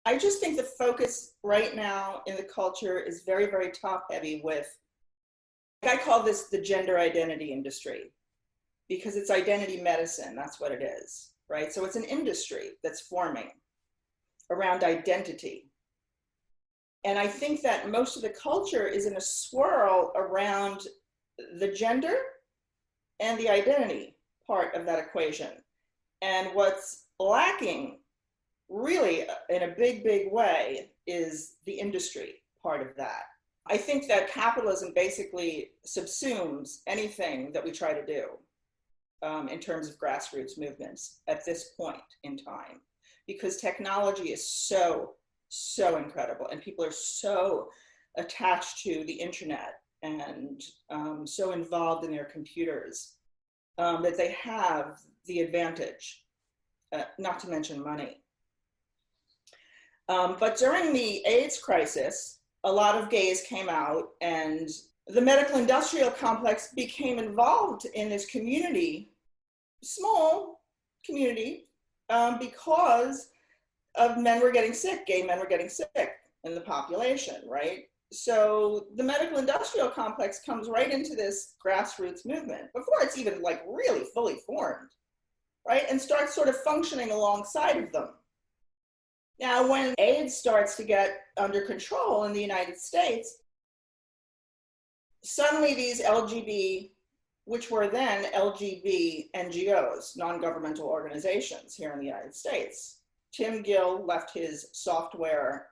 I just think the focus right now in the culture is very, very top heavy with, I call this the gender identity industry, because it's identity medicine, that's what it is, right? So it's an industry that's forming around identity. And I think that most of the culture is in a swirl around the gender and the identity part of that equation. And what's lacking really in a big, big way is the industry part of that. I think that capitalism basically subsumes anything that we try to do in terms of grassroots movements at this point in time, because technology is so incredible and people are so attached to the internet and so involved in their computers that they have the advantage, not to mention money. But during the AIDS crisis, a lot of gays came out and the medical industrial complex became involved in this community, small community, because of men were getting sick, gay men were getting sick in the population, right? So the medical industrial complex comes right into this grassroots movement before it's even like really fully formed, right? And starts sort of functioning alongside of them. Now, when AIDS starts to get under control in the United States, suddenly these LGB, which were then LGB NGOs, non-governmental organizations here in the United States. Tim Gill left his software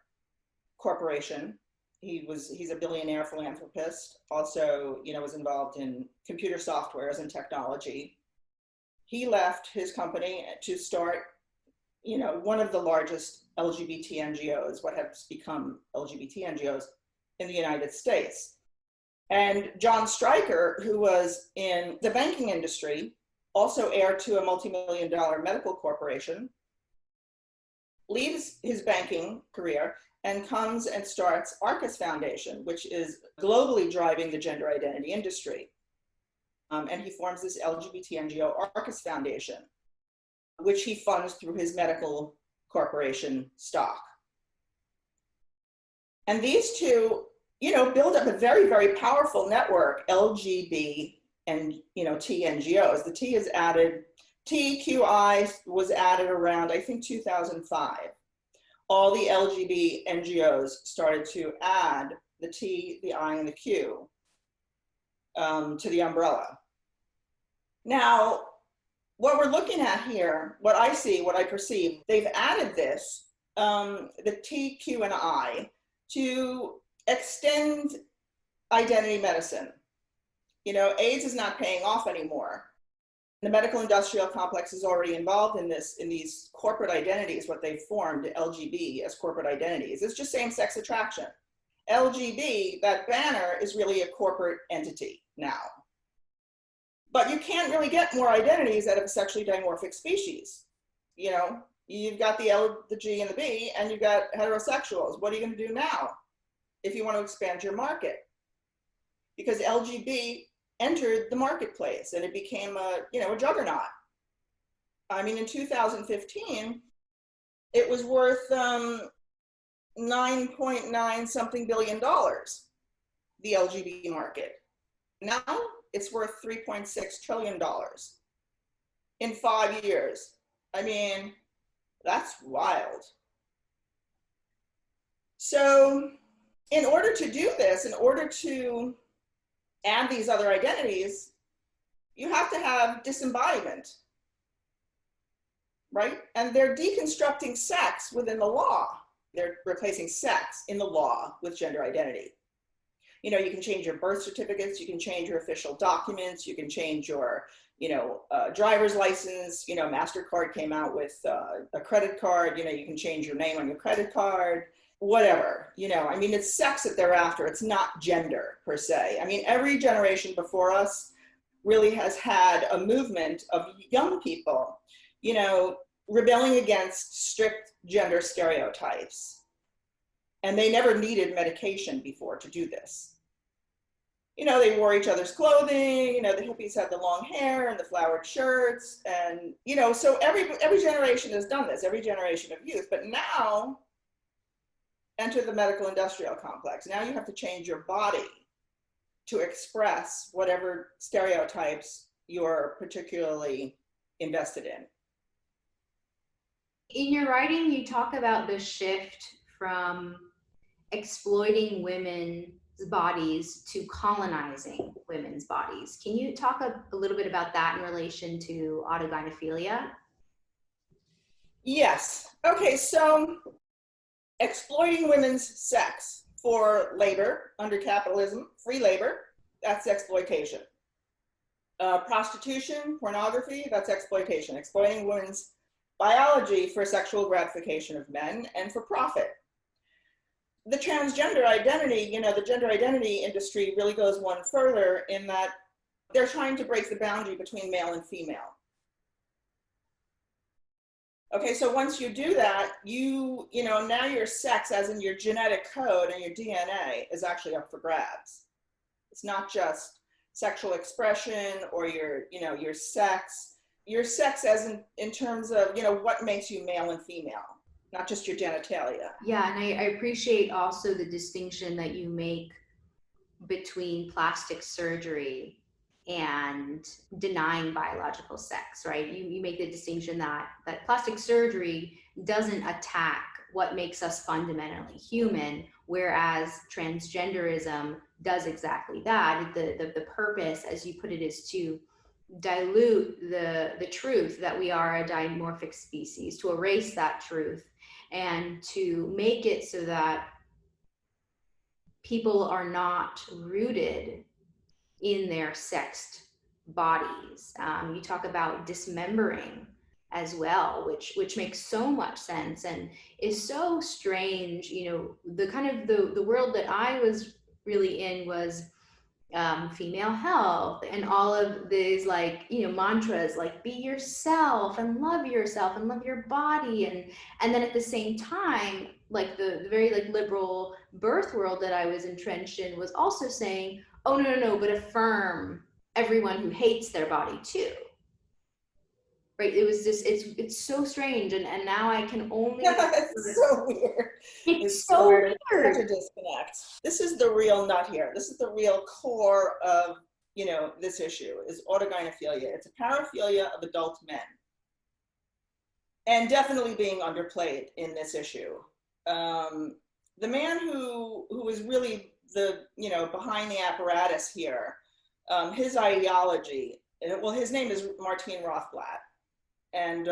corporation. He's a billionaire philanthropist, also, was involved in computer softwares and technology. He left his company to start, one of the largest LGBT NGOs, what has become LGBT NGOs in the United States. And Jon Stryker, who was in the banking industry, also heir to a multi-million-dollar medical corporation, leaves his banking career and comes and starts Arcus Foundation, which is globally driving the gender identity industry. And he forms this LGBT NGO, Arcus Foundation, which he funds through his medical corporation stock. And these two, build up a very, very powerful network, LGB and, T NGOs. The T is added, TQI was added around, I think, 2005. All the LGB NGOs started to add the T, the I, and the Q to the umbrella. Now, what we're looking at here, what I see, what I perceive, they've added this, the T, Q, and I, to extend identity medicine. AIDS is not paying off anymore. The medical industrial complex is already involved in these corporate identities, what they've formed, LGB, as corporate identities. It's just same-sex attraction. LGB, that banner, is really a corporate entity now. But you can't really get more identities out of a sexually dimorphic species. You've got the L, the G, and the B, and you've got heterosexuals. What are you going to do now if you want to expand your market? Because LGB entered the marketplace and it became a juggernaut. I mean, in 2015, it was worth 9.9 something billion dollars, the LGB market. Now it's worth $3.6 trillion in 5 years. I mean, that's wild. So in order to do this, in order to add these other identities, you have to have dis-embodiment, right? And they're deconstructing sex within the law. They're replacing sex in the law with gender identity. You can change your birth certificates, you can change your official documents, you can change your, driver's license. MasterCard came out with a credit card, you can change your name on your credit card. Whatever, it's sex that they're after. It's not gender per se. I mean, every generation before us really has had a movement of young people, rebelling against strict gender stereotypes. And they never needed medication before to do this. They wore each other's clothing, the hippies had the long hair and the flowered shirts. And, so every generation has done this, every generation of youth. But now, enter the medical industrial complex. Now you have to change your body to express whatever stereotypes you're particularly invested in. In your writing, you talk about the shift from exploiting women's bodies to colonizing women's bodies. Can you talk a little bit about that in relation to autogynephilia? Yes. Okay, so exploiting women's sex for labor under capitalism, free labor, that's exploitation. Prostitution, pornography, that's exploitation. Exploiting women's biology for sexual gratification of men and for profit. The transgender identity, the gender identity industry really goes one further in that they're trying to break the boundary between male and female. Okay, so once you do that, now your sex, as in your genetic code and your DNA, is actually up for grabs. It's not just sexual expression or your sex as in terms of, what makes you male and female, not just your genitalia. Yeah, and I appreciate also the distinction that you make between plastic surgery and denying biological sex, right? You make the distinction that plastic surgery doesn't attack what makes us fundamentally human, whereas transgenderism does exactly that. The purpose, as you put it, is to dilute the truth that we are a dimorphic species, to erase that truth, and to make it so that people are not rooted in their sexed bodies. You talk about dismembering as well, which makes so much sense and is so strange. The kind of the world that I was really in was female health and all of these mantras like be yourself and love your body, and then at the same time the very liberal birth world that I was entrenched in was also saying, oh no, but affirm everyone who hates their body too. Right? It was just it's so strange, and now I can only it's so weird. It's so weird. Such a disconnect. This is the real nut here. This is the real core of this issue is autogynephilia. It's a paraphilia of adult men, and definitely being underplayed in this issue. The man who is really the behind the apparatus here, his ideology. His name is Martine Rothblatt. And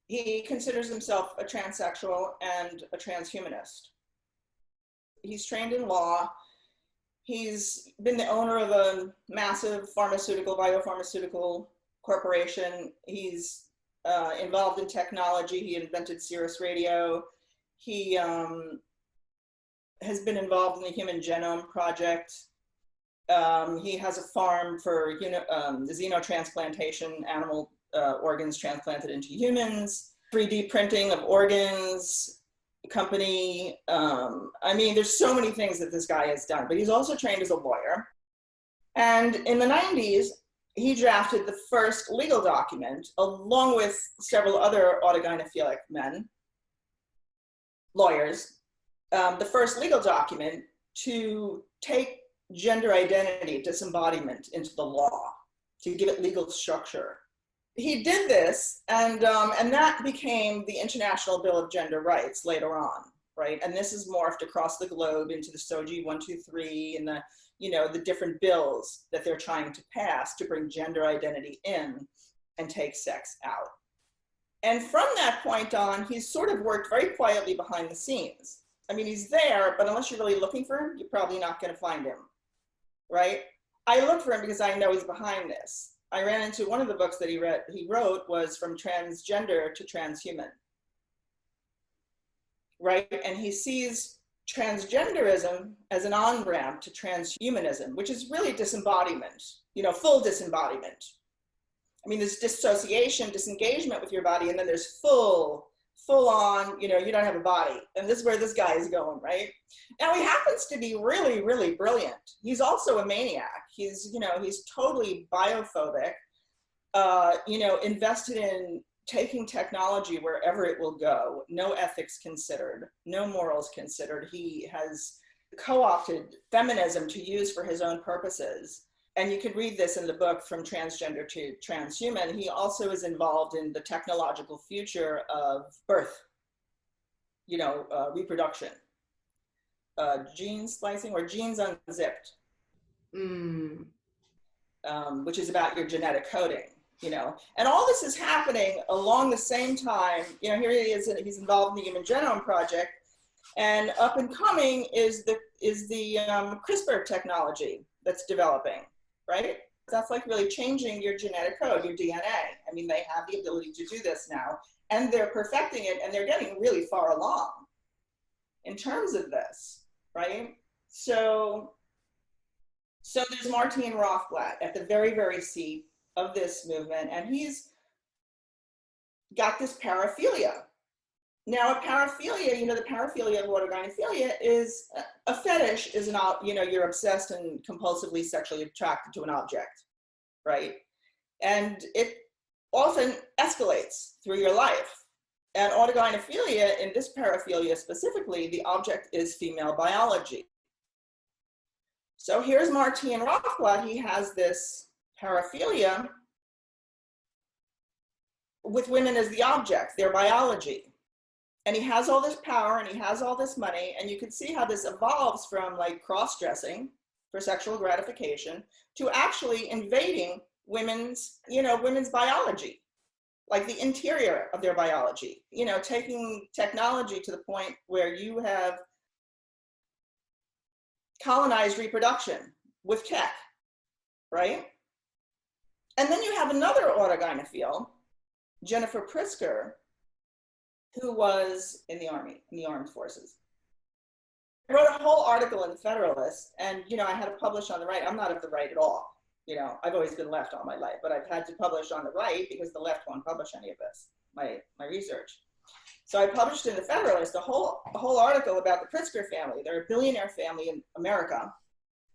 he considers himself a transsexual and a transhumanist. He's trained in law. He's been the owner of a massive biopharmaceutical corporation. He's involved in technology. He invented Sirius Radio. He has been involved in the Human Genome Project. He has a farm for xenotransplantation, animal organs transplanted into humans, 3D printing of organs, company. There's so many things that this guy has done, but he's also trained as a lawyer. And in the 90s, he drafted the first legal document, along with several other autogynephilic lawyers, the first legal document to take gender identity, dis-embodiment into the law, to give it legal structure. He did this, and that became the International Bill of Gender Rights later on, right? And this is morphed across the globe into the SOGI 123 and the different bills that they're trying to pass to bring gender identity in and take sex out. And from that point on, he's sort of worked very quietly behind the scenes. He's there, but unless you're really looking for him, you're probably not going to find him, right? I look for him because I know he's behind this. I ran into one of the books that he wrote was From Transgender to Transhuman, right? And he sees transgenderism as an on-ramp to transhumanism, which is really disembodiment, full disembodiment. There's dissociation, disengagement with your body, and then there's full on, you don't have a body. And this is where this guy is going, right? Now, he happens to be really, really brilliant. He's also a maniac. He's totally biophobic, invested in taking technology wherever it will go, no ethics considered, no morals considered. He has co-opted feminism to use for his own purposes. And you can read this in the book, From Transgender to Transhuman. He also is involved in the technological future of birth, reproduction, gene splicing or genes unzipped, which is about your genetic coding. And all this is happening along the same time. Here he is, he's involved in the Human Genome Project, and up and coming is the CRISPR technology that's developing, right? That's like really changing your genetic code, your DNA. I mean, they have the ability to do this now, and they're perfecting it, and they're getting really far along in terms of this, right? So there's Martine Rothblatt at the very, very seat of this movement, and he's got this paraphilia. Now, a paraphilia, the paraphilia of autogynephilia is a fetish, is not, you're obsessed and compulsively sexually attracted to an object, right? And it often escalates through your life. And autogynephilia, in this paraphilia specifically, the object is female biology. So here's Martine Rothblatt. He has this paraphilia with women as the object, their biology. And he has all this power and he has all this money, and you can see how this evolves from like cross-dressing for sexual gratification to actually invading women's biology, like the interior of their biology, taking technology to the point where you have colonized reproduction with tech, right? And then you have another autogynephile, Jennifer Pritzker, who was in the army, in the armed forces. I wrote a whole article in the Federalist, and I had to publish on the right. I'm not of the right at all. I've always been left all my life, but I've had to publish on the right because the left won't publish any of this, my research. So I published in the Federalist a whole article about the Pritzker family. They're a billionaire family in America.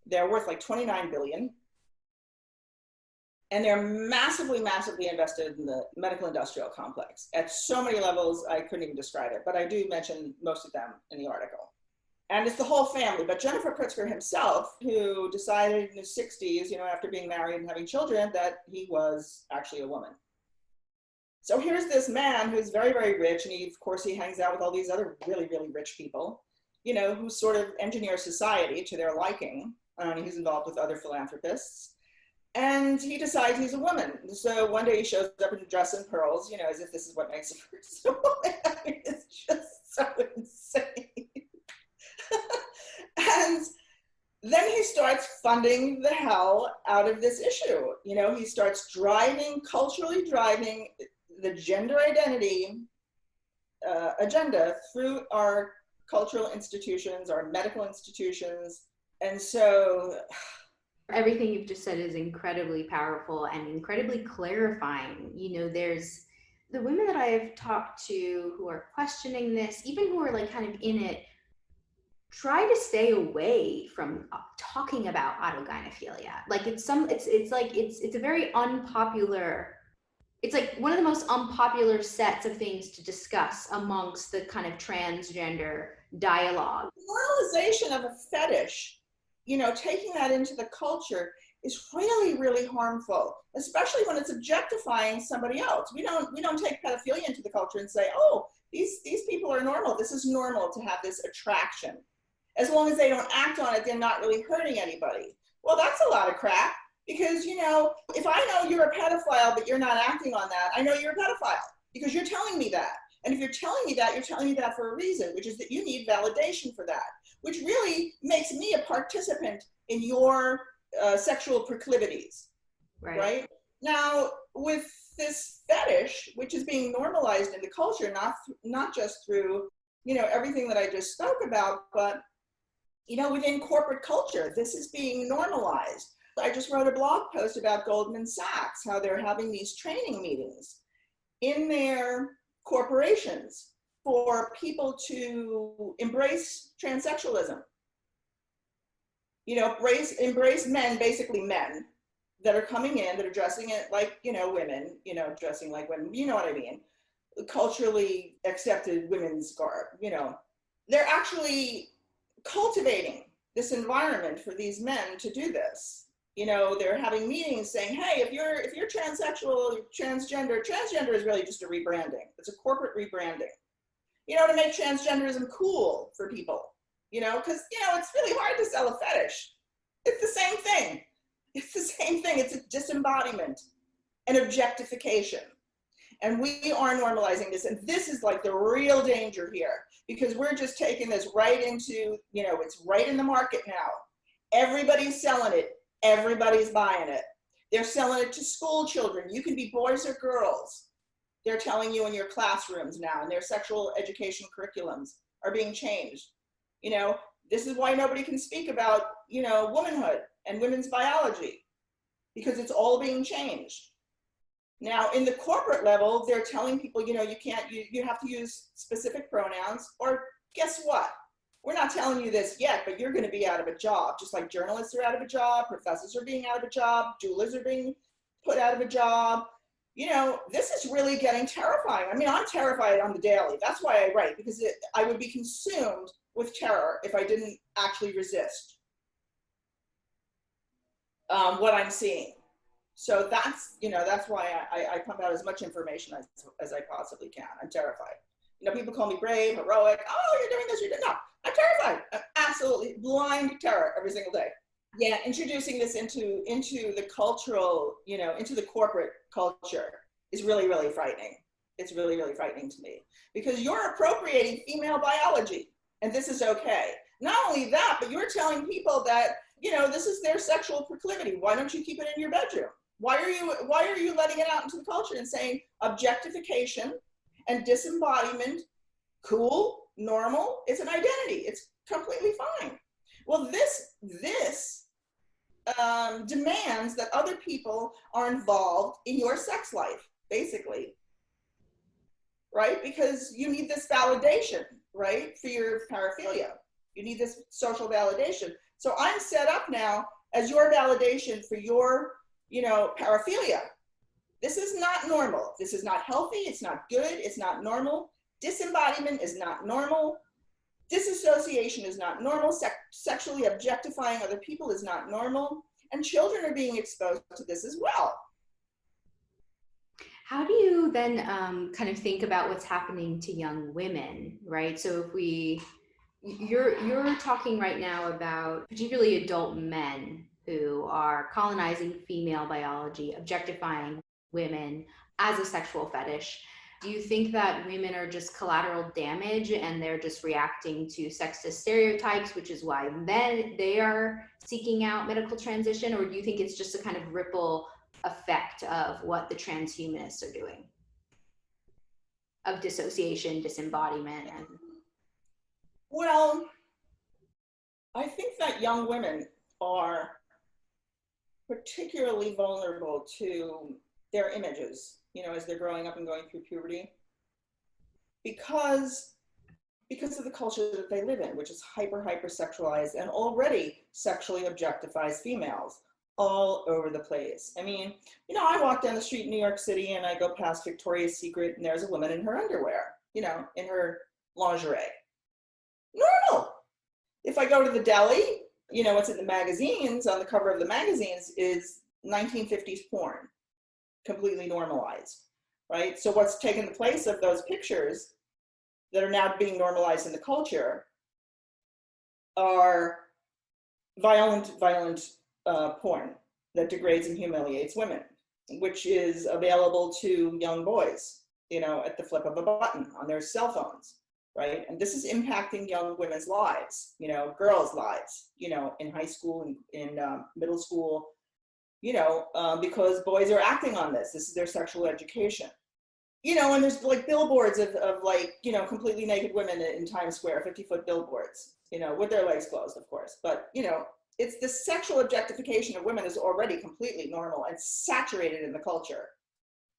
They're worth like 29 billion. And they're massively, massively invested in the medical industrial complex at so many levels, I couldn't even describe it, but I do mention most of them in the article. And it's the whole family, but Jennifer Pritzker himself, who decided in his 60s, after being married and having children, that he was actually a woman. So here's this man who's very, very rich, and of course he hangs out with all these other really, really rich people, who sort of engineer society to their liking. He's involved with other philanthropists. And he decides he's a woman. So one day he shows up in dress and pearls, as if this is what makes a person a woman. I mean, it's just so insane. And then he starts funding the hell out of this issue. He starts culturally driving the gender identity agenda through our cultural institutions, our medical institutions. And so everything you've just said is incredibly powerful and incredibly clarifying. There's the women that I have talked to who are questioning this, even who are like kind of in it, try to stay away from talking about autogynephilia. Like it's a very unpopular, it's like one of the most unpopular sets of things to discuss amongst the kind of transgender dialogue. Normalization of a fetish, taking that into the culture is really, really harmful, especially when it's objectifying somebody else. We don't take pedophilia into the culture and say, oh, these people are normal. This is normal to have this attraction. As long as they don't act on it, they're not really hurting anybody. Well, that's a lot of crap, because, if I know you're a pedophile, but you're not acting on that, I know you're a pedophile because you're telling me that. And if you're telling me that for a reason, which is that you need validation for that, which really makes me a participant in your sexual proclivities, right? Now, with this fetish, which is being normalized in the culture, not just through, everything that I just spoke about, but, within corporate culture, this is being normalized. I just wrote a blog post about Goldman Sachs, how they're having these training meetings in their corporations for people to embrace transsexualism. Embrace men, basically men, that are coming in that are dressing it like, women, dressing like women, you know what I mean? Culturally accepted women's garb, they're actually cultivating this environment for these men to do this. They're having meetings saying, hey, if you're transsexual, transgender is really just a rebranding. It's a corporate rebranding, to make transgenderism cool for people, because, it's really hard to sell a fetish. It's the same thing. It's the same thing. It's a disembodiment, an objectification. And we are normalizing this. And this is like the real danger here, because we're just taking this right into, it's right in the market now. Everybody's selling it. Everybody's buying it. They're selling it to school children. You can be boys or girls. They're telling you in your classrooms now, and their sexual education curriculums are being changed. This is why nobody can speak about, womanhood and women's biology, because it's all being changed. Now, in the corporate level, they're telling people, you have to use specific pronouns, or guess what? We're not telling you this yet, but you're going to be out of a job, just like journalists are out of a job, professors are being out of a job, doulas are being put out of a job. This is really getting terrifying. I mean, I'm terrified on the daily. That's why I write, because I would be consumed with terror if I didn't actually resist what I'm seeing. So that's why I pump out as much information as I possibly can. I'm terrified. People call me brave, heroic. Oh, you're doing this, you're doing no. I'm terrified. I'm absolutely blind terror every single day. Yeah, introducing this into the cultural, into the corporate culture is really, really frightening. It's really, really frightening to me, because you're appropriating female biology, and this is okay. Not only that, but you're telling people that, this is their sexual proclivity. Why don't you keep it in your bedroom? Why are you letting it out into the culture and saying objectification and disembodiment, cool, normal, it's an identity, it's completely fine. Well, this demands that other people are involved in your sex life, basically, right? Because you need this validation, right, for your paraphilia. You need this social validation. So I'm set up now as your validation for your, paraphilia. This is not normal. This is not healthy. It's not good. It's not normal. Disembodiment is not normal. Disassociation is not normal. Sexually objectifying other people is not normal. And children are being exposed to this as well. How do you then kind of think about what's happening to young women, right? So if you're talking right now about particularly adult men who are colonizing female biology, objectifying women as a sexual fetish. Do you think that women are just collateral damage and they're just reacting to sexist stereotypes, which is why they are seeking out medical transition? Or do you think it's just a kind of ripple effect of what the transhumanists are doing? Of dissociation, disembodiment, and... Well, I think that young women are particularly vulnerable to their images, as they're growing up and going through puberty, because of the culture that they live in, which is hyper sexualized and already sexually objectifies females all over the place. I mean, I walk down the street in New York City and I go past Victoria's Secret and there's a woman in her underwear, in her lingerie. Normal. If I go to the deli, what's in the magazines, on the cover of the magazines is 1950s porn, completely normalized, right? So what's taken the place of those pictures that are now being normalized in the culture are violent porn that degrades and humiliates women, which is available to young boys, at the flip of a button on their cell phones. Right? And this is impacting young women's lives, girls' lives, in high school and in middle school, because boys are acting on this. This is their sexual education. And there's like billboards of completely naked women in Times Square, 50-foot billboards, with their legs closed, of course. But, it's the sexual objectification of women is already completely normal and saturated in the culture.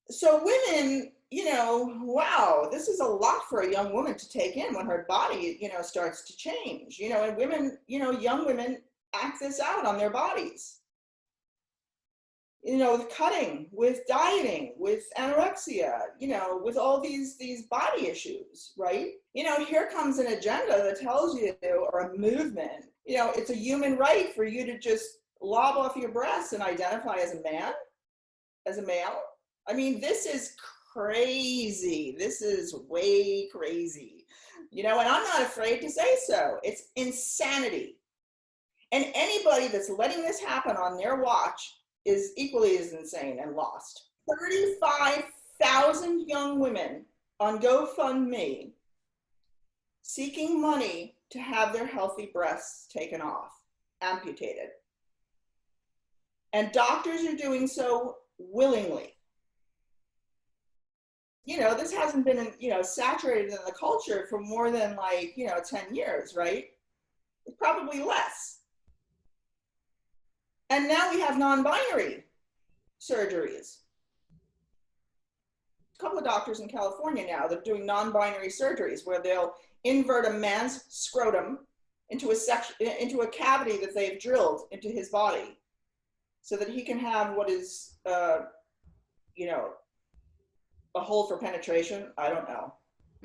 So women, wow, this is a lot for a young woman to take in when her body, starts to change, and women, young women act this out on their bodies. you know, with cutting, with dieting, with anorexia, you know, with all these body issues, right? You know, here comes an agenda that tells you, or a movement, you know, it's a human right for you to just lob off your breasts and identify as a man, as a male. I mean, this is crazy. This is way crazy, you know, and I'm not afraid to say so. It's insanity. And anybody that's letting this happen on their watch is equally as insane and lost. 35,000 young women on GoFundMe seeking money to have their healthy breasts taken off, amputated. And doctors are doing so willingly. You know, this hasn't been, you know, saturated in the culture for more than like, you know, 10 years, right? It's probably less. And now we have non-binary surgeries. A couple of doctors in California now that are doing non-binary surgeries where they'll invert a man's scrotum into a cavity that they've drilled into his body so that he can have what is, you know, a hole for penetration. I don't know.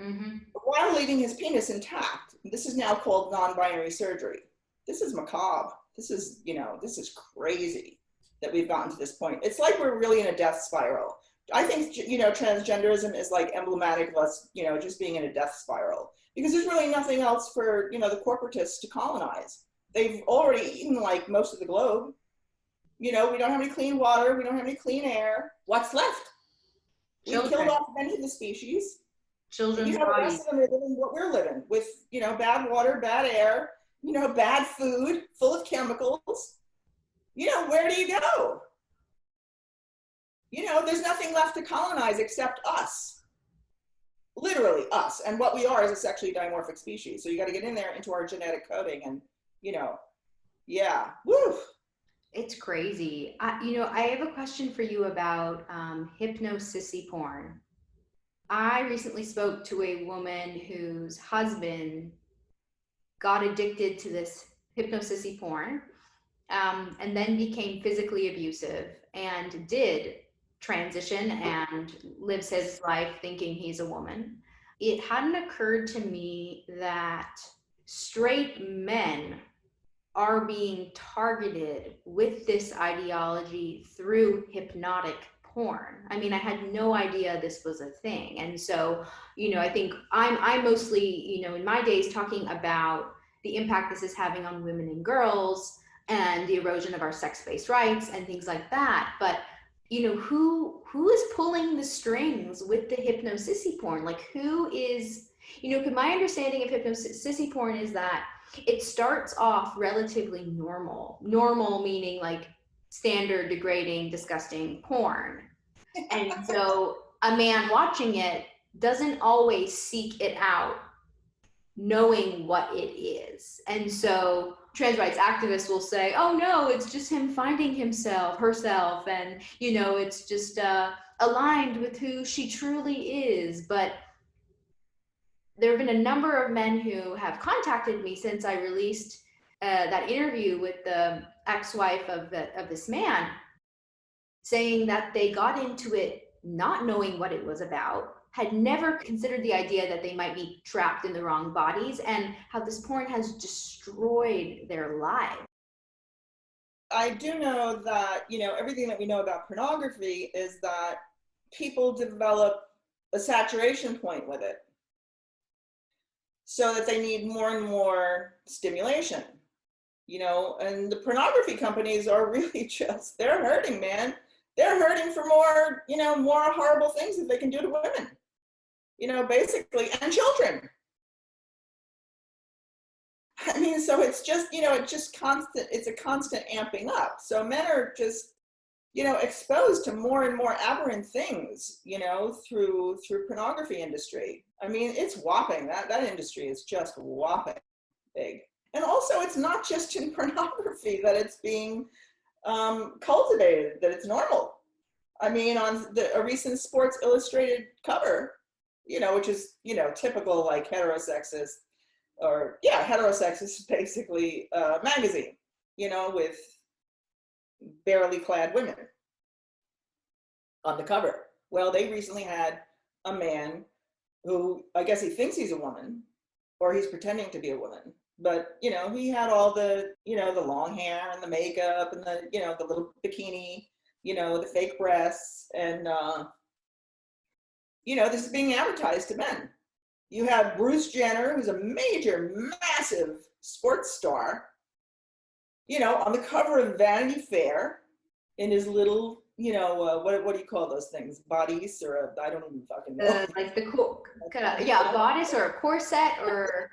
Mm-hmm. While leaving his penis intact. This is now called non-binary surgery. This is macabre. This is, you know, this is crazy that we've gotten to this point. It's like we're really in a death spiral. I think, you know, transgenderism is like emblematic of us, you know, just being in a death spiral because there's really nothing else for, you know, the corporatists to colonize. They've already eaten like most of the globe. You know, we don't have any clean water. We don't have any clean air. What's left? We killed off many of the species. Children's you know, bodies. The rest of them are living what we're living with, you know, bad water, bad air, you know, bad food, full of chemicals. You know, where do you go? You know, there's nothing left to colonize except us. Literally us. And what we are is a sexually dimorphic species. So you got to get in there into our genetic coding and, you know, yeah, woo. It's crazy. You know, I have a question for you about hypno-sissy porn. I recently spoke to a woman whose husband got addicted to this hypno-sissy porn and then became physically abusive and did transition and lives his life thinking he's a woman. It hadn't occurred to me that straight men are being targeted with this ideology through hypnotic porn. I mean, I had no idea this was a thing. And so, you know, I think I'm mostly, you know, in my days talking about the impact this is having on women and girls and the erosion of our sex-based rights and things like that. But, you know, who is pulling the strings with the hypno-sissy porn? Like who is, you know, because my understanding of hypno-sissy porn is that it starts off relatively normal meaning like standard, degrading, disgusting porn. And so a man watching it doesn't always seek it out knowing what it is. And so trans rights activists will say, oh no, it's just him finding himself, herself, and, you know, it's just aligned with who she truly is. But there have been a number of men who have contacted me since I released that interview with the ex-wife of this man, saying that they got into it not knowing what it was about, had never considered the idea that they might be trapped in the wrong bodies, and how this porn has destroyed their lives. I do know that, you know, everything that we know about pornography is that people develop a saturation point with it, so that they need more and more stimulation, you know, and the pornography companies are really just, they're hurting, man. They're hurting for more, you know, more horrible things that they can do to women, you know, basically, and children. I mean, so it's just, you know, it's just constant, it's a constant amping up. So men are just, you know, exposed to more and more aberrant things, you know, through pornography industry. I mean, it's whopping. That industry is just whopping big. And also, it's not just in pornography that it's being cultivated, that it's normal. I mean, on a recent Sports Illustrated cover, you know, which is, you know, typical like heterosexist, or yeah, heterosexist basically magazine, you know, with barely clad women. on the cover. Well, they recently had a man who, I guess he thinks he's a woman, or he's pretending to be a woman. But, you know, he had all the, you know, the long hair and the makeup and the, you know, the little bikini, you know, the fake breasts. And, you know, this is being advertised to men. You have Bruce Jenner, who's a major, massive sports star, you know, on the cover of Vanity Fair in his little, you know, what do you call those things? Bodice or I don't even fucking know. Like the yeah, a bodice or a corset or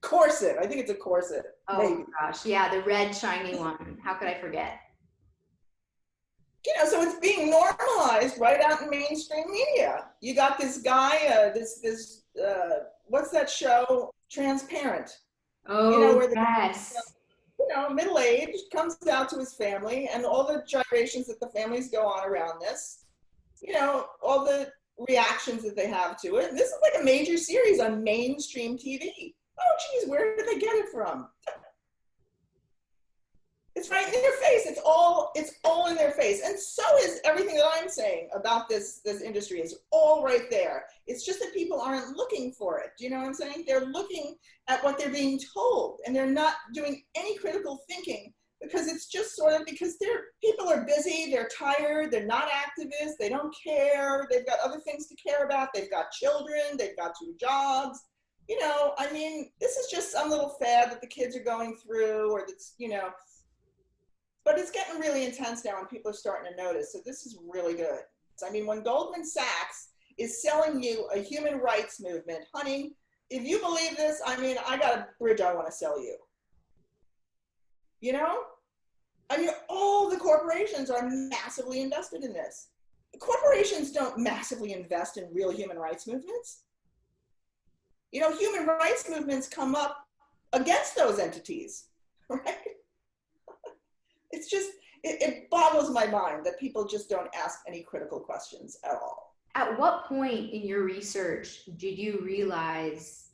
corset. I think it's a corset. oh maybe. gosh, yeah, the red shiny one. How could I forget? You know, so it's being normalized right out in mainstream media. You got this guy, what's that show? Transparent. Oh, you know, where the yes. you know, middle-aged, comes out to his family and all the gyrations that the families go on around this, you know, all the reactions that they have to it. And this is like a major series on mainstream TV. Oh, geez, where did they get it from? It's right in their face. It's all in their face. And so is everything that I'm saying about this industry is all right there. It's just that people aren't looking for it. Do you know what I'm saying? They're looking at what they're being told and they're not doing any critical thinking because it's just sort of because people are busy, they're tired, they're not activists, they don't care, they've got other things to care about, they've got children, they've got 2 jobs. You know, I mean, this is just some little fad that the kids are going through or that's, you know, but it's getting really intense now and people are starting to notice. So this is really good. I mean, when Goldman Sachs is selling you a human rights movement, honey, if you believe this, I mean, I got a bridge I want to sell you. You know? I mean, all the corporations are massively invested in this. Corporations don't massively invest in real human rights movements. You know, human rights movements come up against those entities, right? It's just, it boggles my mind that people just don't ask any critical questions at all. At what point in your research did you realize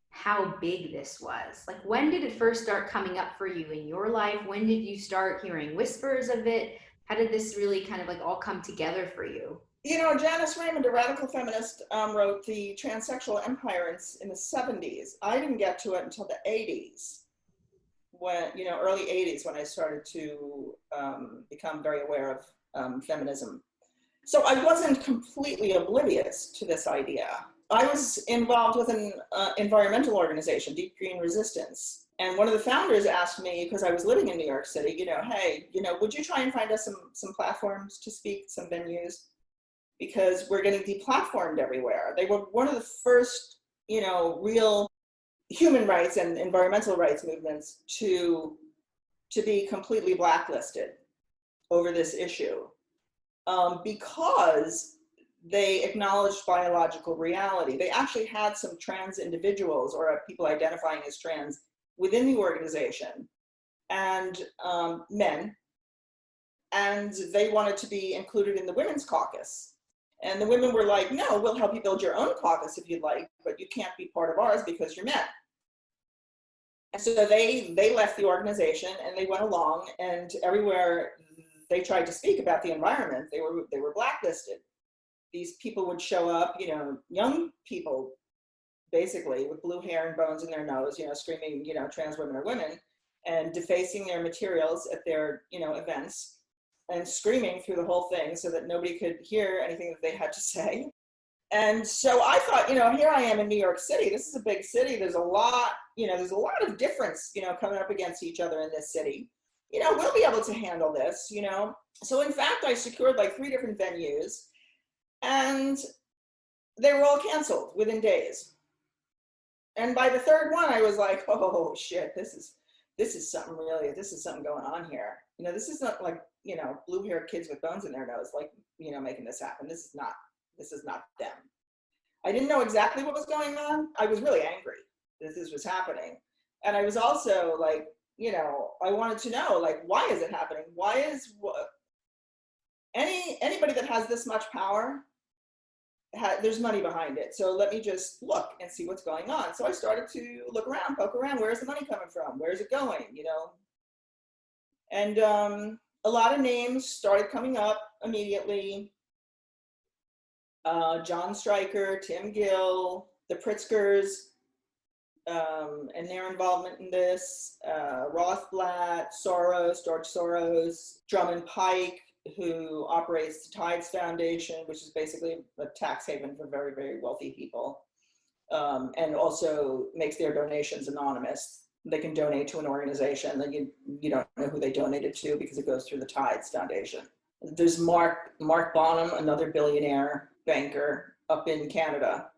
how big this was? Like, when did it first start coming up for you in your life? When did you start hearing whispers of it? How did this really kind of like all come together for you? You know, Janice Raymond, a radical feminist, wrote The Transsexual Empire in the 70s. I didn't get to it until the 80s. When, you know, early 80s when I started to become very aware of feminism. So I wasn't completely oblivious to this idea. I was involved with an environmental organization, Deep Green Resistance. And one of the founders asked me, because I was living in New York City, you know, hey, you know, would you try and find us some platforms to speak, some venues? Because we're getting deplatformed everywhere. They were one of the first, you know, real human rights and environmental rights movements to be completely blacklisted over this issue because they acknowledged biological reality. They actually had some trans individuals or people identifying as trans within the organization and men, and they wanted to be included in the women's caucus. And the women were like, no, we'll help you build your own caucus if you'd like, but you can't be part of ours because you're men. And so they left the organization and they went along, and everywhere they tried to speak about the environment, they were blacklisted. These people would show up, you know, young people, basically with blue hair and bones in their nose, you know, screaming, you know, trans women are women, and defacing their materials at their, you know, events, and screaming through the whole thing so that nobody could hear anything that they had to say. And so I thought, you know, here I am in New York City. This is a big city. There's a lot, you know, there's a lot of difference, you know, coming up against each other in this city. You know, we'll be able to handle this, you know. So in fact, I secured like 3 different venues and they were all canceled within days. And by the 3rd one, I was like, oh shit, this is something really, this is something going on here. You know, this is not like, you know, blue-haired kids with bones in their nose, like, you know, making this happen. This is not them. I didn't know exactly what was going on. I was really angry that this was happening. And I was also like, you know, I wanted to know, like, why is it happening? Why is anybody that has this much power, there's money behind it. So let me just look and see what's going on. So I started to look around, poke around. Where's the money coming from? Where's it going? You know? And a lot of names started coming up. immediately. Jon Stryker, Tim Gill, the Pritzkers, and their involvement in this, Rothblatt, George Soros, Drummond Pike, who operates the Tides Foundation, which is basically a tax haven for very, very wealthy people, and also makes their donations anonymous. They can donate to an organization that you don't know who they donated to because it goes through the Tides Foundation. There's Mark Bonham, another billionaire banker up in Canada,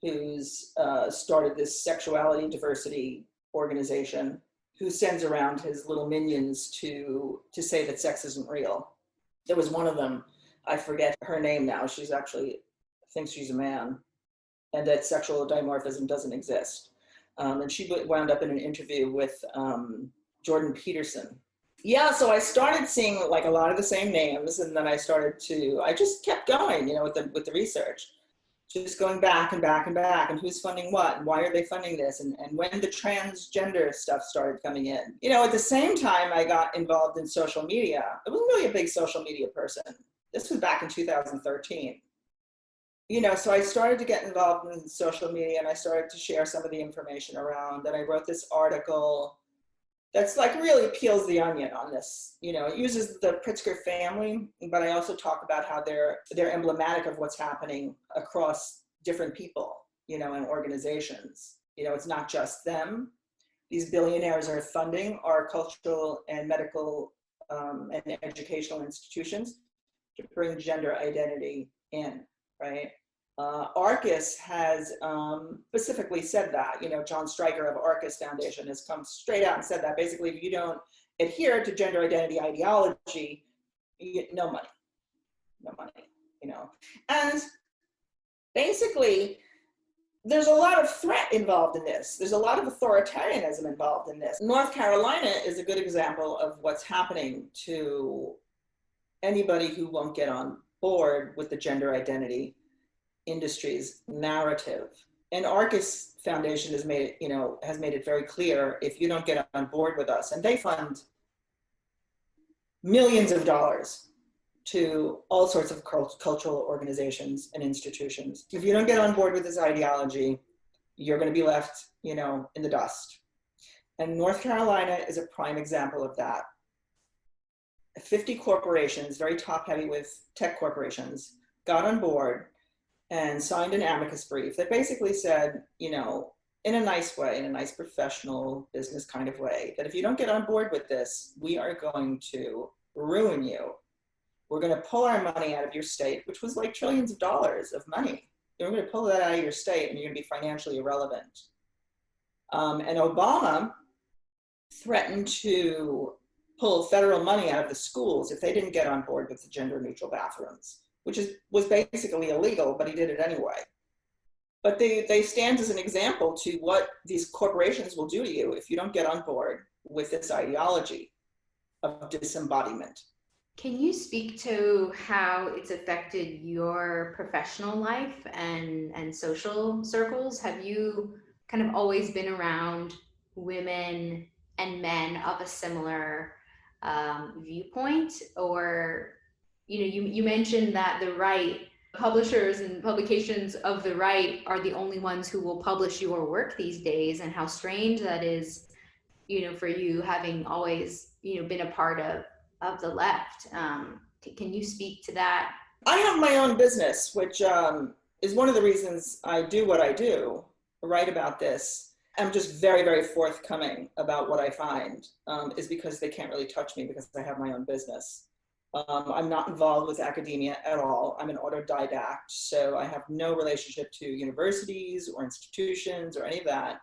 who's started this sexuality diversity organization, who sends around his little minions to say that sex isn't real. There was one of them, I forget her name now, she's actually thinks she's a man, and that sexual dimorphism doesn't exist. And she wound up in an interview with Jordan Peterson. Yeah, so I started seeing like a lot of the same names, and then I just kept going, with the research. Just going back and back and back, and who's funding what, and why are they funding this, and when the transgender stuff started coming in. At the same time, I got involved in social media. I wasn't really a big social media person. This was back in 2013. So I started to get involved in social media, and I started to share some of the information around, and I wrote this article that's like really peels the onion on this. It uses the Pritzker family, but I also talk about how they're emblematic of what's happening across different people, and organizations. It's not just them. These billionaires are funding our cultural and medical and educational institutions to bring gender identity in, right? Arcus has specifically said that. Jon Stryker of Arcus Foundation has come straight out and said that basically if you don't adhere to gender identity ideology, you get no money, And basically, there's a lot of threat involved in this. There's a lot of authoritarianism involved in this. North Carolina is a good example of what's happening to anybody who won't get on board with the gender identity industry's narrative. And Arcus Foundation has made it very clear, if you don't get on board with us, and they fund millions of dollars to all sorts of cultural organizations and institutions. If you don't get on board with this ideology, you're going to be left, in the dust. And North Carolina is a prime example of that. 50 corporations, very top heavy with tech corporations, got on board and signed an amicus brief that basically said, in a nice way, in a nice professional business kind of way, that if you don't get on board with this, we are going to ruin you. We're going to pull our money out of your state, which was like trillions of dollars of money. We're going to pull that out of your state and you're going to be financially irrelevant. And Obama threatened to pull federal money out of the schools if they didn't get on board with the gender neutral bathrooms, which was basically illegal, but he did it anyway. But they stand as an example to what these corporations will do to you if you don't get on board with this ideology of disembodiment. Can you speak to how it's affected your professional life and social circles? Have you kind of always been around women and men of a similar viewpoint? Or, you mentioned that the right publishers and publications of the right are the only ones who will publish your work these days, and how strange that is, for you having always, been a part of the left. Can you speak to that? I have my own business, which is one of the reasons I do what I do, write about this. I'm just very, very forthcoming about what I find, is because they can't really touch me because I have my own business. I'm not involved with academia at all. I'm an autodidact, so I have no relationship to universities or institutions or any of that.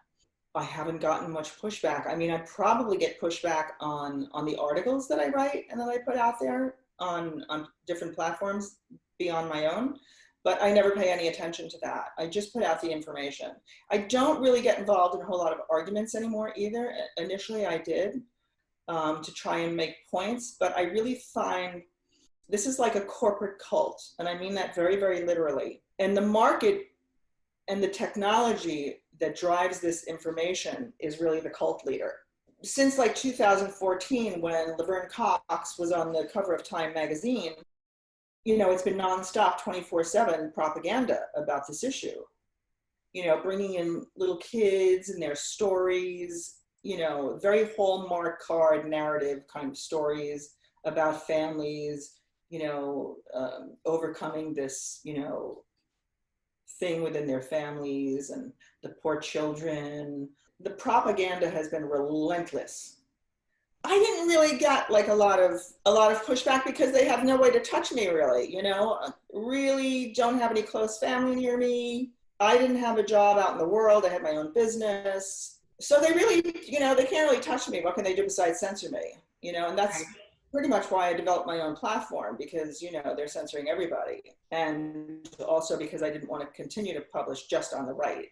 I haven't gotten much pushback. I mean, I probably get pushback on the articles that I write and that I put out there on different platforms beyond my own, but I never pay any attention to that. I just put out the information. I don't really get involved in a whole lot of arguments anymore either. Initially I did, to try and make points, but I really find this is like a corporate cult, and I mean that very, very literally. And the market and the technology that drives this information is really the cult leader. Since like 2014, when Laverne Cox was on the cover of Time magazine, it's been nonstop 24/7 propaganda about this issue, bringing in little kids and their stories, very Hallmark card narrative kind of stories about families, overcoming this, thing within their families and the poor children. The propaganda has been relentless. I didn't really get like a lot of pushback because they have no way to touch me really, really don't have any close family near me. I didn't have a job out in the world. I had my own business. So they really, they can't really touch me. What can they do besides censor me? And that's pretty much why I developed my own platform, because, they're censoring everybody. And also because I didn't want to continue to publish just on the right.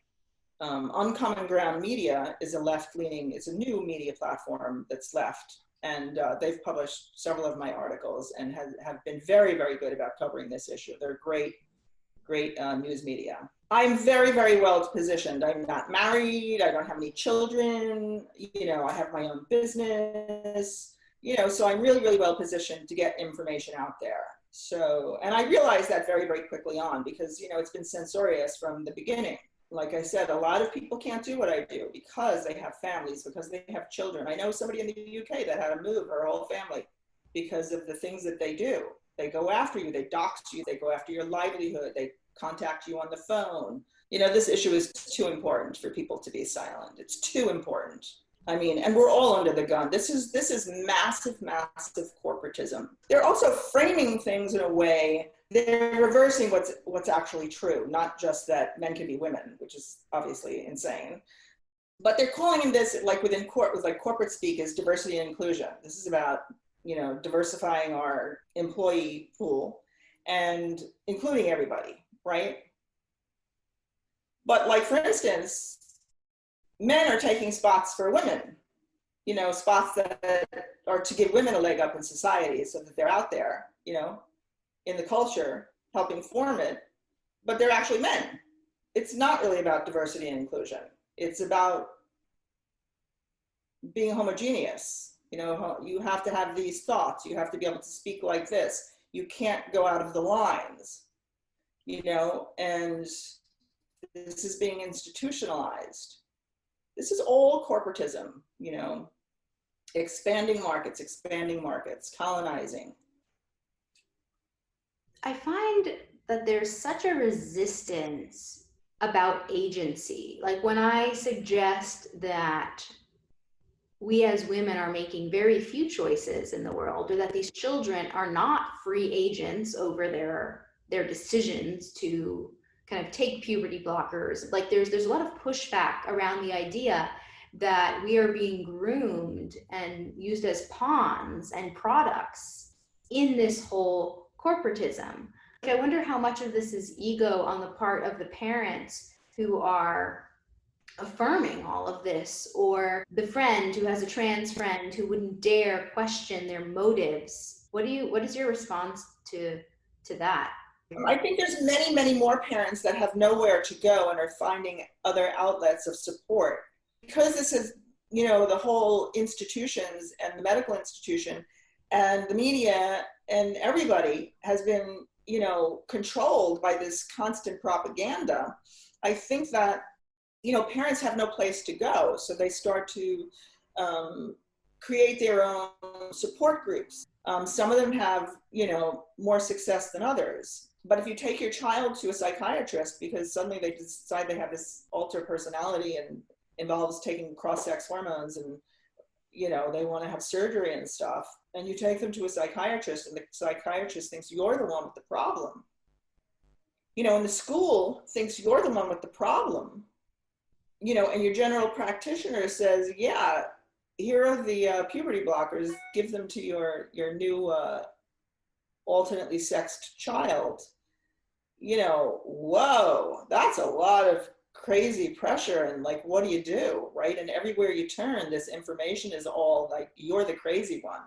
Uncommon Ground Media is it's a new media platform that's left. And they've published several of my articles and have been very, very good about covering this issue. They're great news media. I'm very, very well positioned. I'm not married. I don't have any children. I have my own business. So I'm really, really well positioned to get information out there. So, and I realized that very, very quickly on because, it's been censorious from the beginning. Like I said, a lot of people can't do what I do because they have families, because they have children. I know somebody in the UK that had to move her whole family because of the things that they do. They go after you, they dox you, they go after your livelihood, they contact you on the phone. This issue is too important for people to be silent. It's too important. I mean, and we're all under the gun. This is massive, massive corporatism. They're also framing things in a way, they're reversing what's actually true, not just that men can be women, which is obviously insane. But they're calling this, like within corporate speak, is diversity and inclusion. This is about, diversifying our employee pool and including everybody, right? But like, for instance, men are taking spots for women, spots that are to give women a leg up in society so that they're out there, in the culture, helping form it, but they're actually men. It's not really about diversity and inclusion. It's about being homogeneous. You have to have these thoughts. You have to be able to speak like this. You can't go out of the lines, and this is being institutionalized. This is all corporatism, expanding markets, colonizing. I find that there's such a resistance about agency. Like when I suggest that we as women are making very few choices in the world, or that these children are not free agents over their decisions to kind of take puberty blockers. Like there's a lot of pushback around the idea that we are being groomed and used as pawns and products in this whole corporatism. I wonder how much of this is ego on the part of the parents who are affirming all of this, or the friend who has a trans friend who wouldn't dare question their motives. What is your response to that? I think there's many, many more parents that have nowhere to go and are finding other outlets of support. Because this is, the whole institutions and the medical institution and the media and everybody has been, controlled by this constant propaganda. I think that, parents have no place to go. So they start to create their own support groups. Some of them have, more success than others. But if you take your child to a psychiatrist because suddenly they decide they have this alter personality and involves taking cross-sex hormones and, they want to have surgery and stuff, and you take them to a psychiatrist and the psychiatrist thinks you're the one with the problem. And the school thinks you're the one with the problem, and your general practitioner says, yeah, here are the puberty blockers, give them to your new alternately sexed child. Whoa, that's a lot of crazy pressure. And like, what do you do, right? And everywhere you turn, this information is all like, you're the crazy one.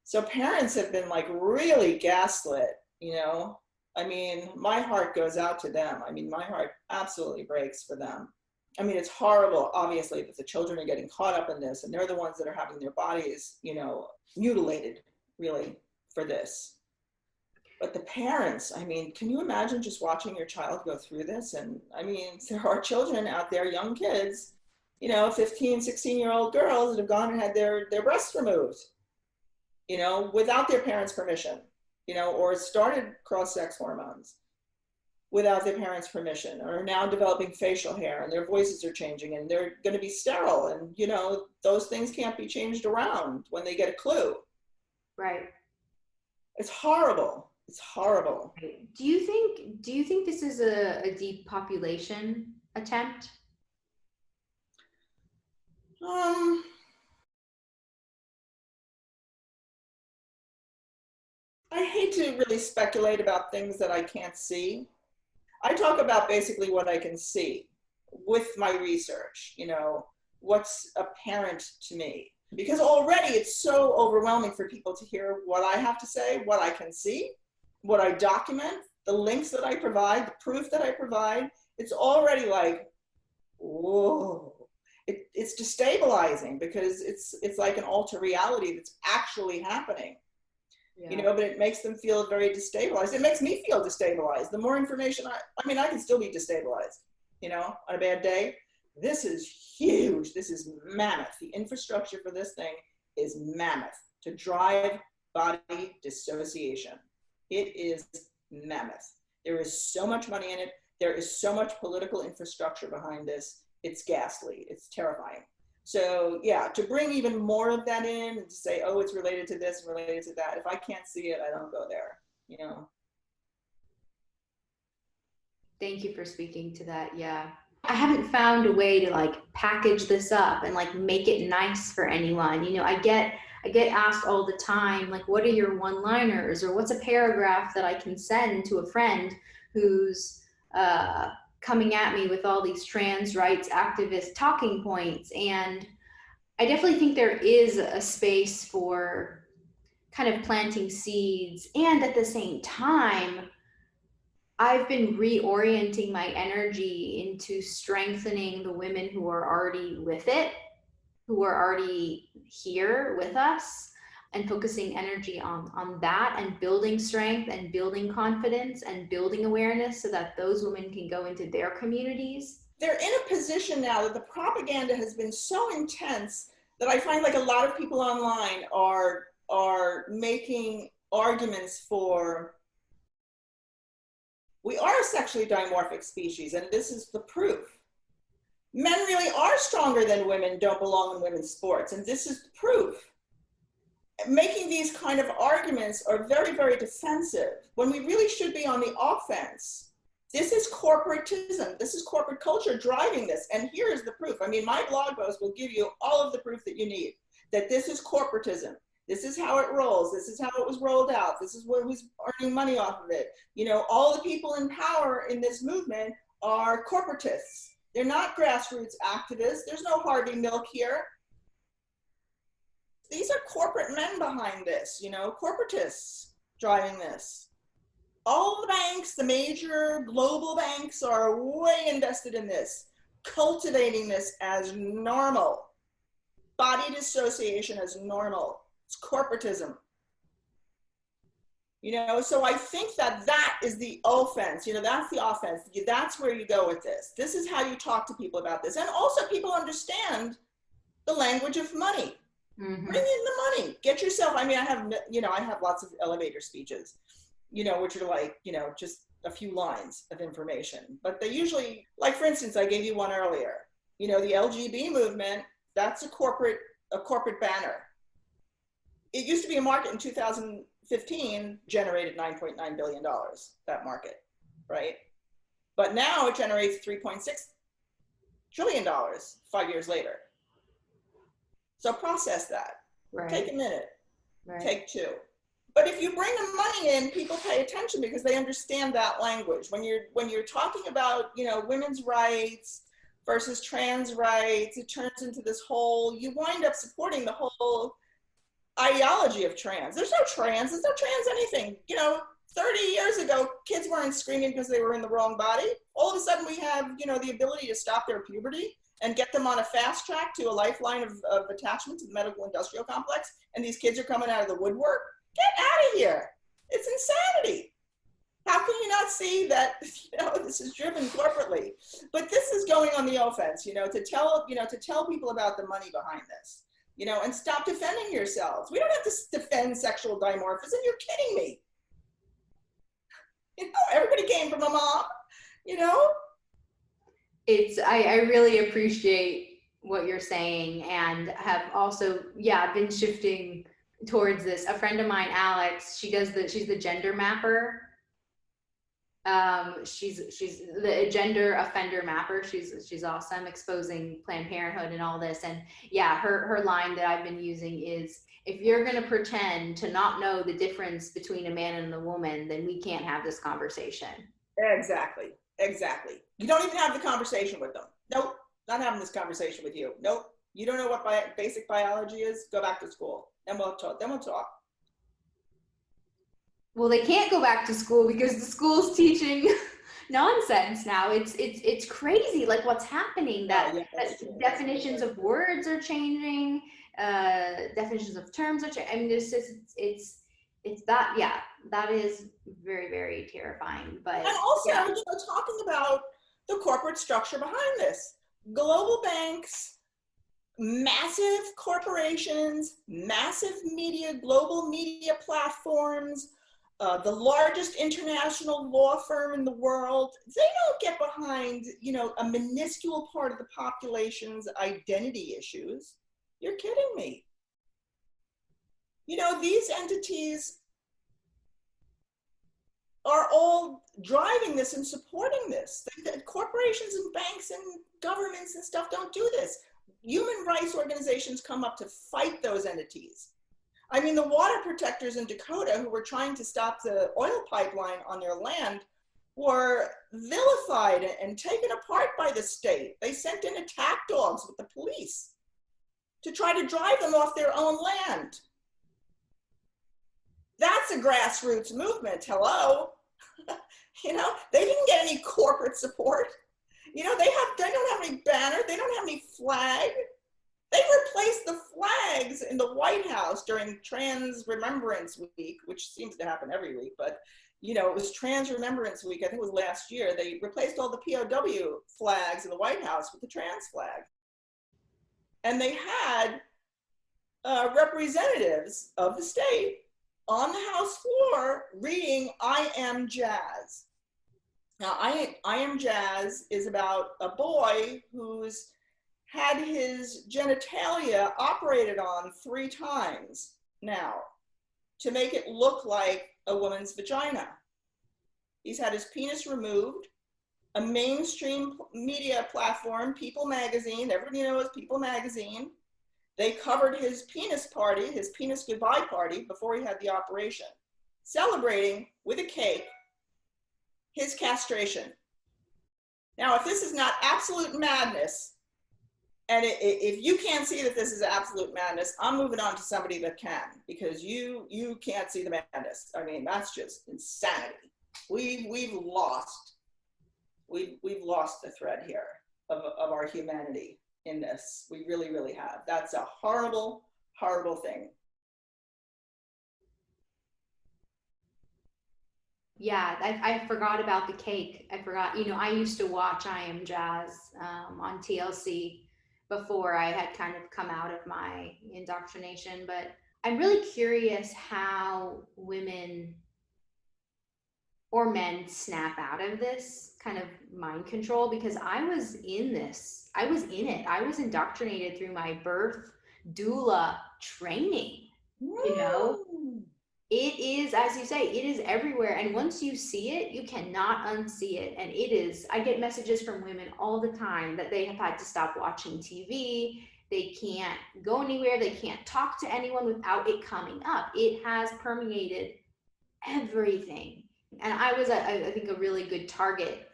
So parents have been like really gaslit, I mean, my heart goes out to them. I mean, my heart absolutely breaks for them. I mean, it's horrible, obviously, that the children are getting caught up in this, and they're the ones that are having their bodies, mutilated, really, for this. But the parents, I mean, can you imagine just watching your child go through this? And I mean, there are children out there, young kids, 15, 16-year-old girls that have gone and had their breasts removed, without their parents' permission, or started cross-sex hormones without their parents' permission, or are now developing facial hair and their voices are changing and they're going to be sterile. And, those things can't be changed around when they get a clue. Right. It's horrible. It's horrible. Do you think this is a depopulation attempt? I hate to really speculate about things that I can't see. I talk about basically what I can see with my research, what's apparent to me. Because already it's so overwhelming for people to hear what I have to say, what I can see, what I document, the links that I provide, the proof that I provide. It's already like, whoa. It's destabilizing because it's like an alter reality that's actually happening. Yeah. But it makes them feel very destabilized. It makes me feel destabilized. The more information I can still be destabilized, on a bad day. This is huge. This is mammoth. The infrastructure for this thing is mammoth to drive body dissociation. It is mammoth. There is so much money in it. There is so much political infrastructure behind this. It's ghastly. It's terrifying. So yeah, to bring even more of that in and to say, oh, it's related to this and related to that. If I can't see it, I don't go there, Thank you for speaking to that. Yeah. I haven't found a way to package this up and make it nice for anyone. I get asked all the time, what are your one-liners, or what's a paragraph that I can send to a friend who's coming at me with all these trans rights activist talking points. And I definitely think there is a space for kind of planting seeds. And at the same time, I've been reorienting my energy into strengthening the women who are already with it, who are already here with us, and focusing energy on that and building strength and building confidence and building awareness so that those women can go into their communities. They're in a position now that the propaganda has been so intense that I find a lot of people online are making arguments for, we are a sexually dimorphic species, and this is the proof. Men really are stronger than women, don't belong in women's sports, and this is the proof. Making these kind of arguments are very, very defensive when we really should be on the offense. This is corporatism. This is corporate culture driving this. And here is the proof. My blog post will give you all of the proof that you need, that this is corporatism. This is how it rolls. This is how it was rolled out. This is who's earning money off of it. All the people in power in this movement are corporatists. They're not grassroots activists. There's no Harvey Milk here. These are corporate men behind this, corporatists driving this. All the banks, the major global banks, are way invested in this, cultivating this as normal. Body dissociation as normal. It's corporatism. So I think that is the offense, that's the offense. That's where you go with this. This is how you talk to people about this. And also people understand the language of money. Mm-hmm. Bring in the money, get yourself, I have lots of elevator speeches, which are just a few lines of information, but they usually, for instance, I gave you one earlier, the LGB movement, that's a corporate banner. It used to be a market in 2015, generated $9.9 billion, that market, right? But now it generates $3.6 trillion 5 years later. So process that. Right. Take a minute. Right. Take two. But if you bring the money in, people pay attention because they understand that language. When you're talking about women's rights versus trans rights, it turns into this whole. You wind up supporting the whole ideology of trans. There's no trans. There's no trans anything. 30 years ago, kids weren't screaming because they were in the wrong body. All of a sudden, we have the ability to stop their puberty and get them on a fast track to a lifeline of attachment to the medical industrial complex. And these kids are coming out of the woodwork. Get out of here. It's insanity. How can you not see that, this is driven corporately? But this is going on the offense, to tell people about the money behind this, and stop defending yourselves. We don't have to defend sexual dimorphism. You're kidding me. Everybody came from a mom, I really appreciate what you're saying, and have also, been shifting towards this. A friend of mine, Alex, she's the gender mapper. She's the gender offender mapper. She's awesome, exposing Planned Parenthood and all this. And her line that I've been using is, if you're going to pretend to not know the difference between a man and a woman, then we can't have this conversation. Exactly. You don't even have the conversation with them. Nope, not having this conversation with you. Nope. You don't know what basic biology is? Go back to school. Then we'll talk. Well, they can't go back to school because the school's teaching nonsense now. It's crazy, like what's happening. That definitions of words are changing, definitions of terms are changing. I mean, it's that is very, very terrifying. But and also, talking about the corporate structure behind this, global banks, massive corporations, massive media, global media platforms. The largest international law firm in the world, they don't get behind, a minuscule part of the population's identity issues. You're kidding me. These entities are all driving this and supporting this. Corporations and banks and governments and stuff don't do this. Human rights organizations come up to fight those entities. I mean, the water protectors in Dakota who were trying to stop the oil pipeline on their land were vilified and taken apart by the state. They sent in attack dogs with the police to try to drive them off their own land. That's a grassroots movement, hello. They didn't get any corporate support. They don't have any banner, they don't have any flag. They replaced the flags in the White House during Trans Remembrance Week, which seems to happen every week, but it was Trans Remembrance Week, I think it was last year. They replaced all the POW flags in the White House with the trans flag. And they had representatives of the state on the House floor reading I Am Jazz. Now, I Am Jazz is about a boy who's had his genitalia operated on 3 times now to make it look like a woman's vagina. He's had his penis removed. A mainstream media platform, People Magazine, everybody knows People Magazine, they covered his penis party, his penis goodbye party before he had the operation, celebrating with a cake his castration. Now, if this is not absolute madness, and if you can't see that this is absolute madness, I'm moving on to somebody that can, because you can't see the madness. I mean, that's just insanity. We've lost the thread here of our humanity in this. We really, really have. That's a horrible, horrible thing. Yeah, I forgot about the cake. I forgot, I used to watch I Am Jazz on TLC before I had kind of come out of my indoctrination, but I'm really curious how women or men snap out of this kind of mind control, because I was in this. I was in it. I was indoctrinated through my birth doula training. It is, as you say, it is everywhere. And once you see it, you cannot unsee it. And it is, I get messages from women all the time that they have had to stop watching TV. They can't go anywhere. They can't talk to anyone without it coming up. It has permeated everything. And I was, I think, a really good target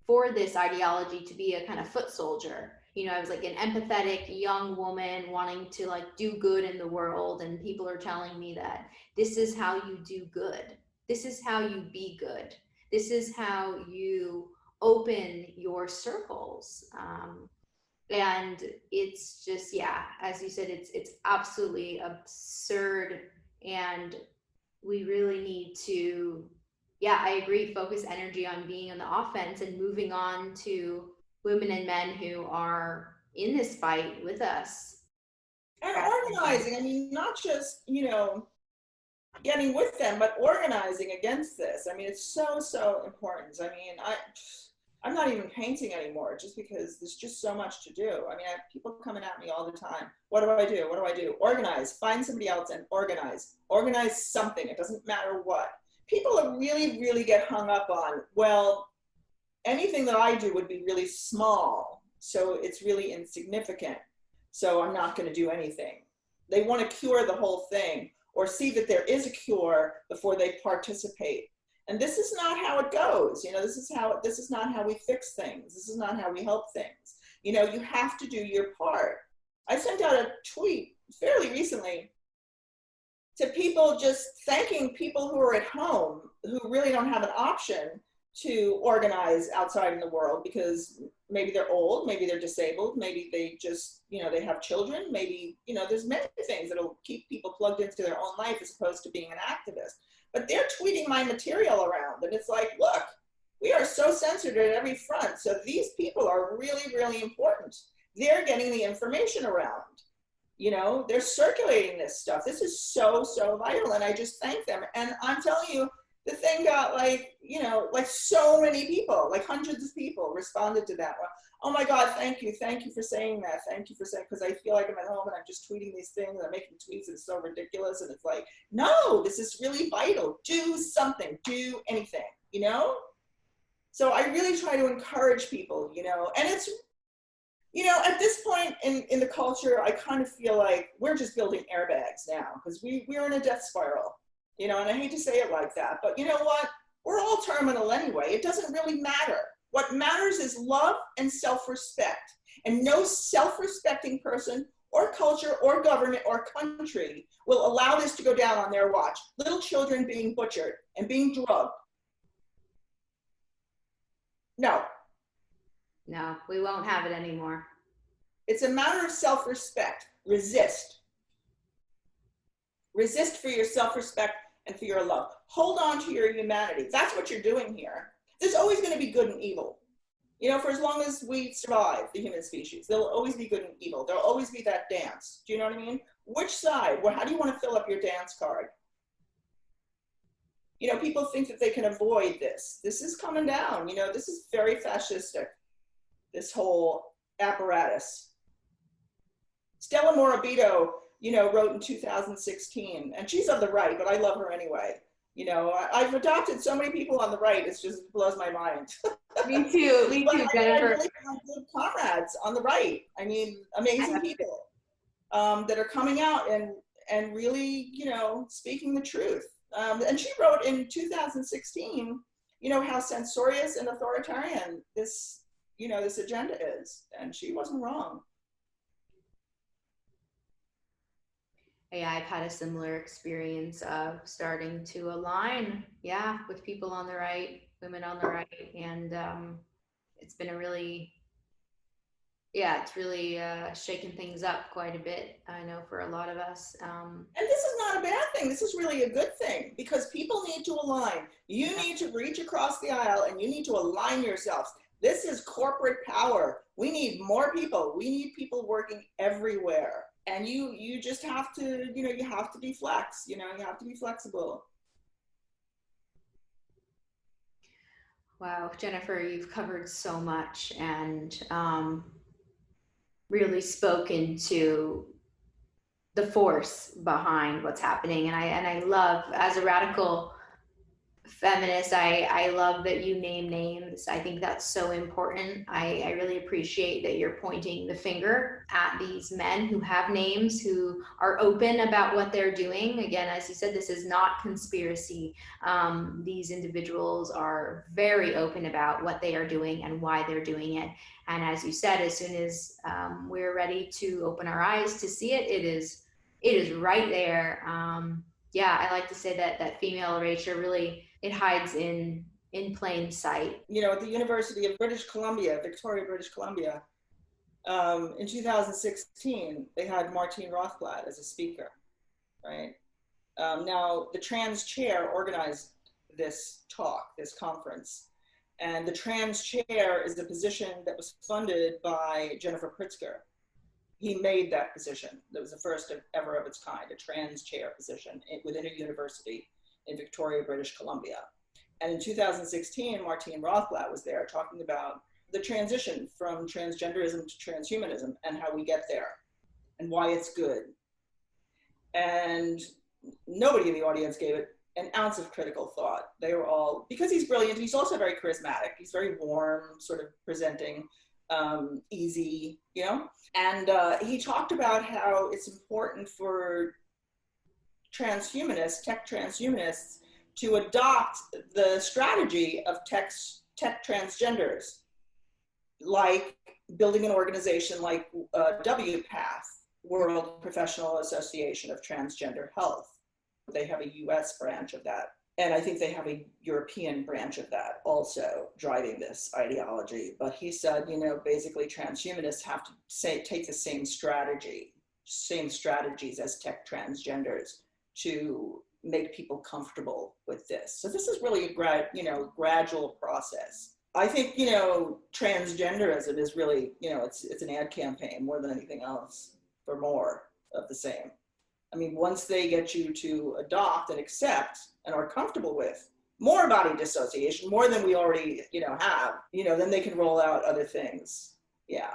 for this ideology to be a kind of foot soldier. I was like an empathetic young woman wanting to like do good in the world, and people are telling me that this is how you do good. This is how you be good. This is how you open your circles. And it's just, as you said, it's absolutely absurd. And we really need to Yeah, I agree. Focus energy on being on the offense and moving on to women and men who are in this fight with us. And Rather than, organizing, I mean, not just, getting with them, but organizing against this. I mean, it's so, so important. I mean, I'm not even painting anymore just because there's just so much to do. I mean, I have people coming at me all the time. What do I do? What do I do? Organize, find somebody else and organize something. It doesn't matter what. People really, really get hung up on, well, anything that I do would be really small. So it's really insignificant. So I'm not going to do anything. They want to cure the whole thing or see that there is a cure before they participate. And this is not how it goes. This is not how we fix things. This is not how we help things. You have to do your part. I sent out a tweet fairly recently to people just thanking people who are at home who really don't have an option to organize outside in the world because maybe they're old, maybe they're disabled, maybe they just, they have children, maybe, there's many things that'll keep people plugged into their own life as opposed to being an activist. But they're tweeting my material around and it's like, look, we are so censored at every front. So these people are really, really important. They're getting the information around. They're circulating this stuff. This is so, so vital. And I just thank them. And I'm telling you, the thing got like so many people, like hundreds of people responded to that one. Oh my God, thank you for saying that. Thank you for saying, because I feel like I'm at home and I'm just tweeting these things, I'm making tweets and it's so ridiculous. And it's like, no, this is really vital. Do something, do anything, So I really try to encourage people, and it's, at this point in the culture, I kind of feel like we're just building airbags now because we're in a death spiral, and I hate to say it like that, but you know what? We're all terminal anyway. It doesn't really matter. What matters is love and self-respect. And no self-respecting person or culture or government or country will allow this to go down on their watch. Little children being butchered and being drugged. No. no, we won't have it anymore. It's a matter of self-respect. Resist. Resist for your self-respect and for your love. Hold on to your humanity. That's what you're doing here. There's always going to be good and evil. For as long as we survive, the human species, there'll always be good and evil. There'll always be that dance. Do you know what I mean? Which side? Well, how do you want to fill up your dance card? People think that they can avoid this. This is coming down. This is very fascistic, this whole apparatus. Stella Morabito, wrote in 2016, and she's of the right, but I love her anyway. I've adopted so many people on the right, it just blows my mind. Me too, Jennifer. I really have good comrades on the right. I mean, amazing people that are coming out and really, speaking the truth. And she wrote in 2016, how censorious and authoritarian this agenda is, and she wasn't wrong. Yeah, I've had a similar experience of starting to align, with people on the right, women on the right, and it's been it's really shaken things up quite a bit, I know, for a lot of us. And this is not a bad thing. This is really a good thing because people need to align. You need to reach across the aisle and you need to align yourselves. This is corporate power. We need more people. We need people working everywhere. And you just have to, you have to be flex, you have to be flexible. Wow, Jennifer, you've covered so much and really spoken to the force behind what's happening. And I love, as a radical feminist, I love that you name names. I think that's so important. I really appreciate that you're pointing the finger at these men who have names, who are open about what they're doing. Again, as you said, this is not conspiracy. These individuals are very open about what they are doing and why they're doing it. And as you said, as soon as we're ready to open our eyes to see it, it is right there. I like to say that female erasure really, it hides in plain sight. At the University of British Columbia, Victoria, British Columbia, in 2016, they had Martine Rothblatt as a speaker, right? Now, the trans chair organized this talk, this conference. And the trans chair is a position that was funded by Jennifer Pritzker. He made that position. That was the first ever of its kind, a trans chair position within a university in Victoria, British Columbia. And in 2016, Martine Rothblatt was there talking about the transition from transgenderism to transhumanism and how we get there and why it's good. And nobody in the audience gave it an ounce of critical thought. They were all, because he's brilliant, he's also very charismatic. He's very warm, sort of presenting, easy, you know? And he talked about how it's important for transhumanists, tech transhumanists, to adopt the strategy of tech transgenders, like building an organization like WPATH, World Professional Association of Transgender Health. They have a US branch of that. And I think they have a European branch of that also driving this ideology. But he said, you know, basically transhumanists have to take the same strategies as tech transgenders to make people comfortable with this. So this is really a gradual process. I think, you know, transgenderism is really, you know, it's an ad campaign more than anything else for more of the same. I mean, once they get you to adopt and accept and are comfortable with more body dissociation, more than we already, you know, have, you know, then they can roll out other things. Yeah,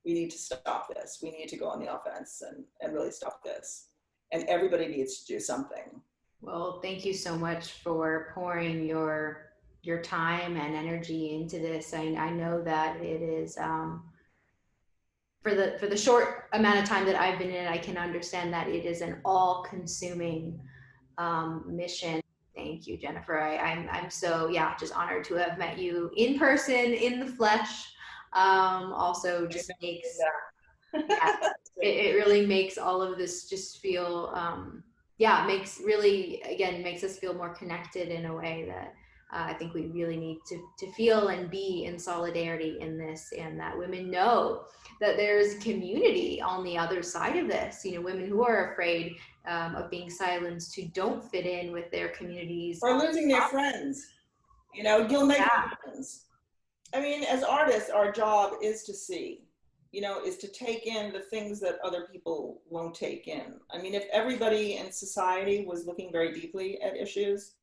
we need to stop this. We need to go on the offense and really stop this. And everybody needs to do something. Well, thank you so much for pouring your time and energy into this. I know that it is, for the short amount of time that I've been in it, I can understand that it is an all-consuming mission. Thank you, Jennifer. I'm so, yeah, just honored to have met you in person, in the flesh. Also just makes, yeah, it really makes all of this just feel, makes us feel more connected in a way that I think we really need to feel and be in solidarity in this, and that women know that there's community on the other side of this. You know, women who are afraid of being silenced, who don't fit in with their communities. Or losing their friends. You know, you'll make friends. I mean, as artists, our job is to see, you know, is to take in the things that other people won't take in. I mean, if everybody in society was looking very deeply at issues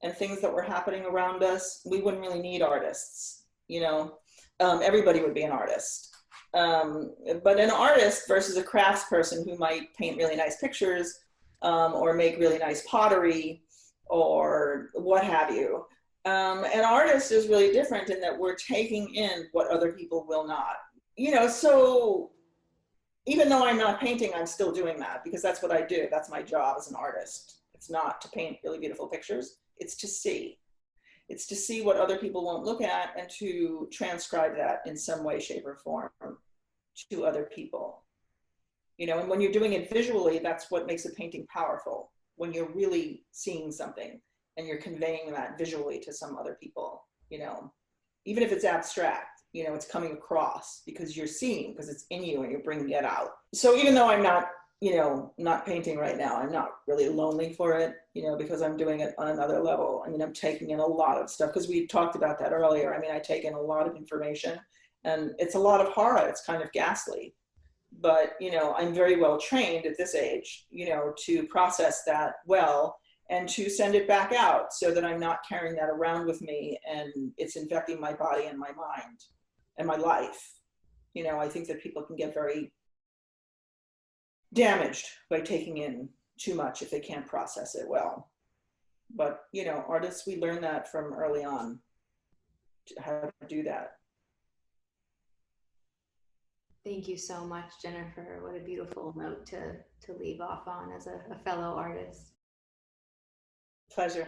and things that were happening around us, we wouldn't really need artists, you know. Everybody would be an artist. But an artist versus a craftsperson who might paint really nice pictures or make really nice pottery or what have you. An artist is really different in that we're taking in what other people will not. You know, so even though I'm not painting, I'm still doing that because that's what I do. That's my job as an artist. It's not to paint really beautiful pictures. It's to see. It's to see what other people won't look at and to transcribe that in some way, shape, or form to other people. You know, and when you're doing it visually, that's what makes a painting powerful. When you're really seeing something and you're conveying that visually to some other people, you know, even if it's abstract, you know, it's coming across because you're seeing, because it's in you and you're bringing it out. So even though I'm not, you know, not painting right now, I'm not really lonely for it, you know, because I'm doing it on another level. I mean, I'm taking in a lot of stuff because we talked about that earlier. I mean, I take in a lot of information and it's a lot of horror. It's kind of ghastly, but, you know, I'm very well trained at this age, you know, to process that well and to send it back out so that I'm not carrying that around with me and it's infecting my body and my mind and my life. You know, I think that people can get very damaged by taking in too much if they can't process it well. But, you know, artists, we learn that from early on, how to do that. Thank you so much, Jennifer. What a beautiful note to leave off on as a fellow artist. Pleasure.